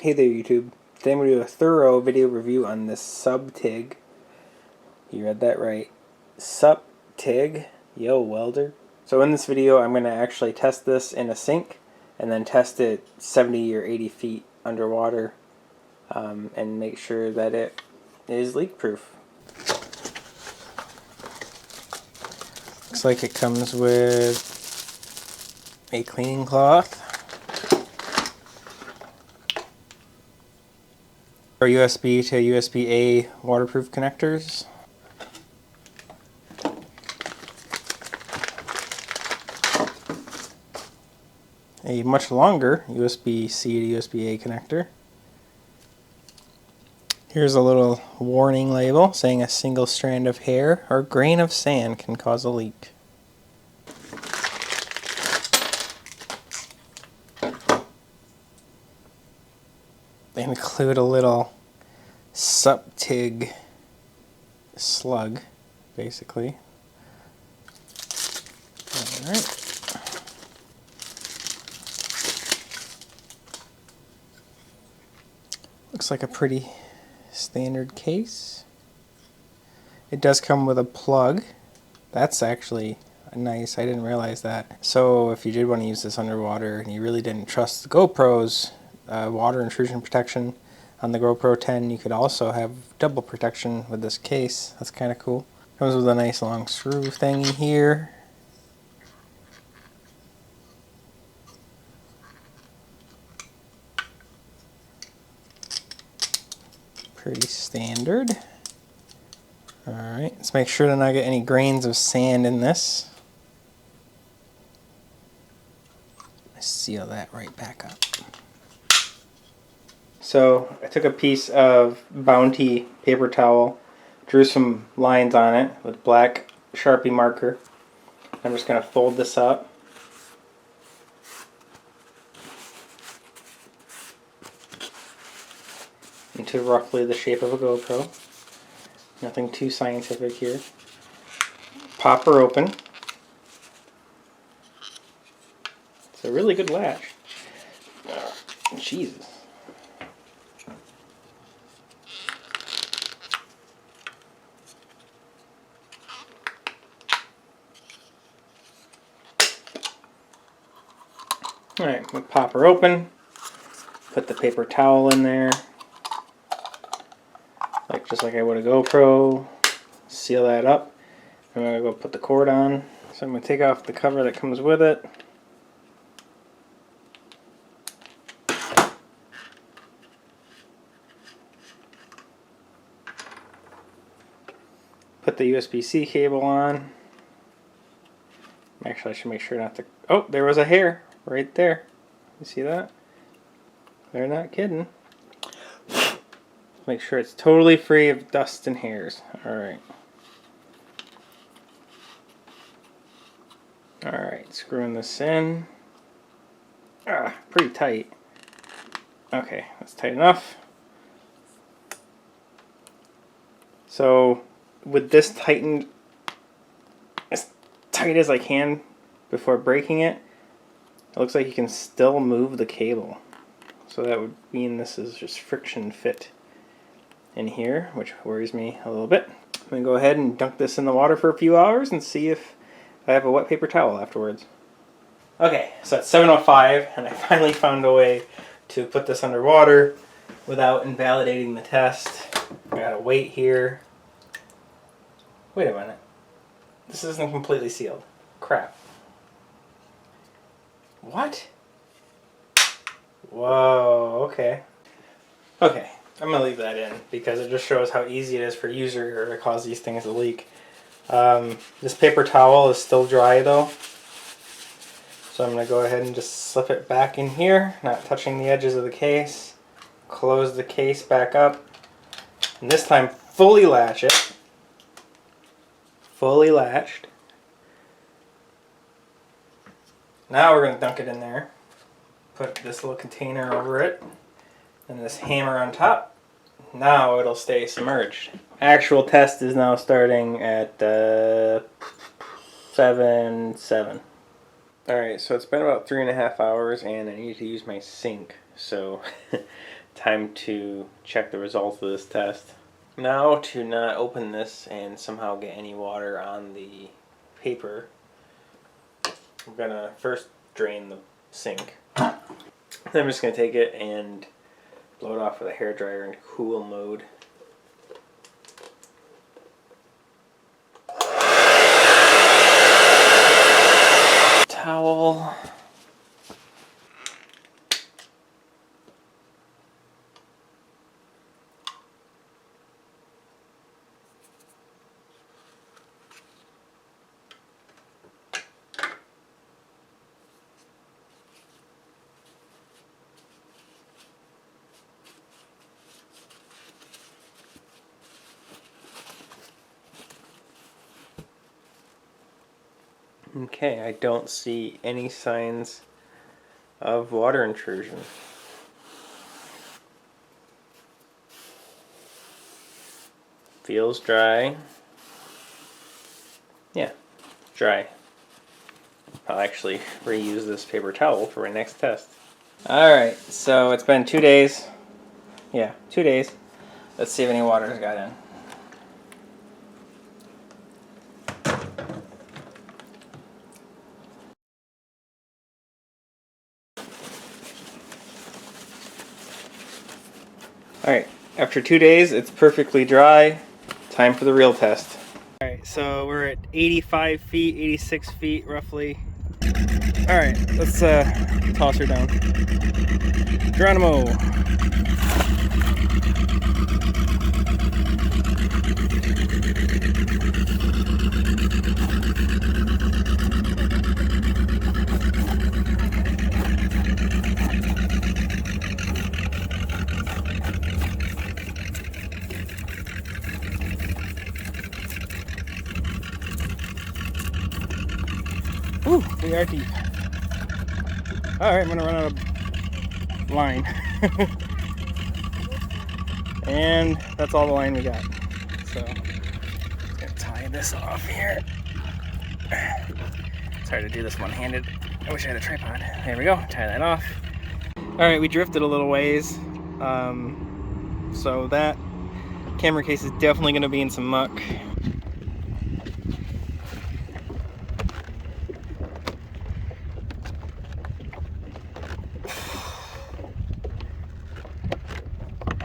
Hey there YouTube. Today I'm going to do a thorough video review on this Suptig. You read that right. Suptig. Yo, welder. So in this video I'm going to actually test this in a sink and then test it 70 or 80 feet underwater and make sure that it is leak proof. Looks like it comes with a cleaning cloth, or USB to USB-A waterproof connectors, a much longer USB-C to USB-A connector. Here's a little warning label saying a single strand of hair or grain of sand can cause a leak. They include a little Suptig slug, basically. Alright. Looks like a pretty standard case. It does come with a plug. That's actually nice. I didn't realize that. So if you did want to use this underwater and you really didn't trust the GoPro's water intrusion protection on the GoPro 10, you could also have double protection with this case. That's kind of cool. Comes with a nice long screw thingy here. Pretty standard. Alright, let's make sure to not get any grains of sand in this. Seal that right back up. So I took a piece of Bounty paper towel, drew some lines on it with black Sharpie marker. I'm just going to fold this up. Into roughly the shape of a GoPro. Nothing too scientific here. Pop her open. It's a really good latch. Jesus. Alright, we'll pop her open. Put the paper towel in there. Just like I would a GoPro. Seal that up. I'm going to go put the cord on. So I'm going to take off the cover that comes with it. Put the USB-C cable on. Actually, I should make sure not to... Oh, there was a hair right there. You see that? They're not kidding. Make sure it's totally free of dust and hairs. Alright. Alright, screwing this in. Pretty tight. Okay, that's tight enough. So, with this tightened as tight as I can before breaking it, it looks like you can still move the cable. So that would mean this is just friction fit in here, which worries me a little bit. I'm going to go ahead and dunk this in the water for a few hours and see if I have a wet paper towel afterwards. Okay, so it's 7:05 and I finally found a way to put this underwater without invalidating the test. I got a weight here. Wait a minute. This isn't completely sealed. Crap. What? Whoa, okay. Okay. I'm going to leave that in because it just shows how easy it is for a user to cause these things to leak. This paper towel is still dry though. So I'm going to go ahead and just slip it back in here, not touching the edges of the case. Close the case back up. And this time fully latch it. Fully latched. Now we're going to dunk it in there. Put this little container over it. And this hammer on top. Now it'll stay submerged. Actual test is now starting at 7:07. Alright, so it's been about 3.5 hours and I need to use my sink. So time to check the results of this test. Now, to not open this and somehow get any water on the paper, I'm gonna first drain the sink. Then I'm just gonna take it and blow it off with a hairdryer in cool mode. Towel. Okay, I don't see any signs of water intrusion. Feels dry. Yeah, dry. I'll actually reuse this paper towel for my next test. Alright, so it's been 2 days. Yeah, 2 days. Let's see if any water's got in. Alright, after 2 days, it's perfectly dry. Time for the real test. Alright, so we're at 85 feet, 86 feet roughly. Alright, let's toss her down. Geronimo! Ooh, we are deep. Alright, I'm gonna run out of line. And that's all the line we got. So, I'm gonna tie this off here. It's hard to do this one-handed. I wish I had a tripod. There we go, tie that off. Alright, we drifted a little ways. So that camera case is definitely gonna be in some muck.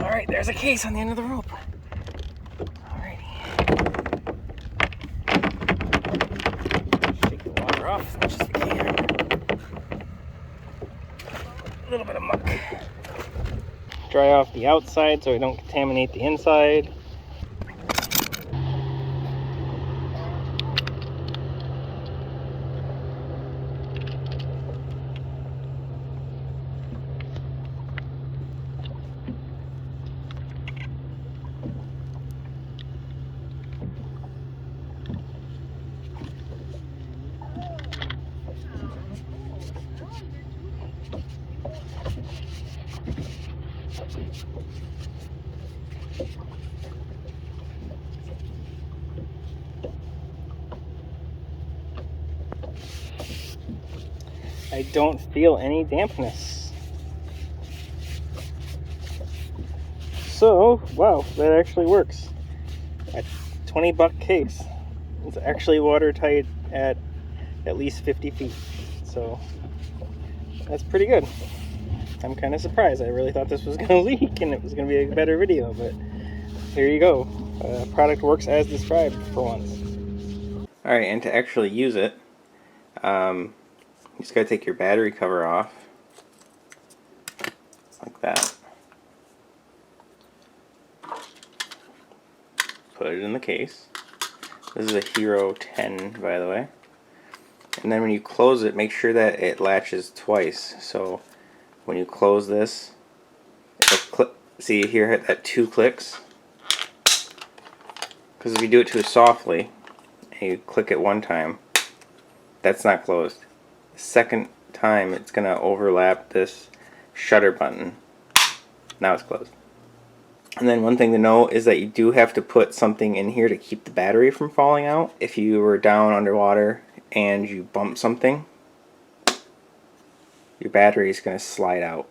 Alright, there's a case on the end of the rope. Alrighty. Shake the water off as much as we can. A little bit of muck. Dry off the outside so we don't contaminate the inside. I don't feel any dampness. So, wow, that actually works. A $20 case. It's actually watertight at least 50 feet. So, that's pretty good. I'm kind of surprised. I really thought this was going to leak and it was going to be a better video, but here you go. Product works as described for once. Alright, and to actually use it, you just gotta take your battery cover off, like that. Put it in the case. This is a Hero 10, by the way. And then when you close it, make sure that it latches twice. So when you close this, it'll click. See here, hit that 2 clicks. Because if you do it too softly, and you click it one time, that's not closed. The second time, it's going to overlap this shutter button. Now it's closed. And then one thing to know is that you do have to put something in here to keep the battery from falling out. If you were down underwater and you bump something, your battery is going to slide out.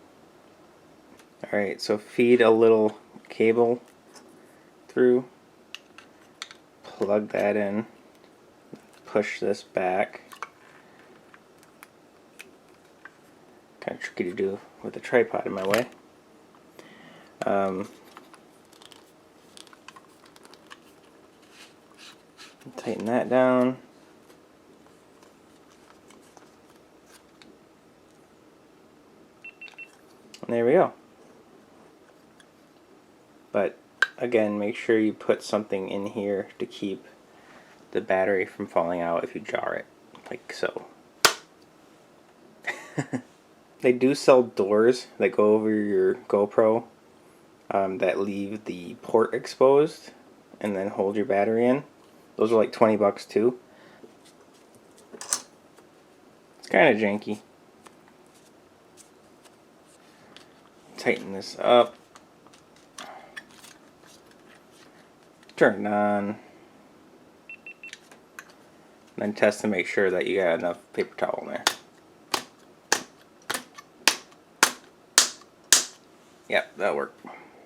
Alright, so feed a little cable through, plug that in, push this back. Kind of tricky to do with the tripod in my way. Tighten that down. And there we go. But again, make sure you put something in here to keep the battery from falling out if you jar it, like so. They do sell doors that go over your GoPro that leave the port exposed and then hold your battery in. Those are like 20 bucks too. It's kind of janky. Tighten this up. Turn it on. Then test to make sure that you got enough paper towel in there. Yep, that'll work.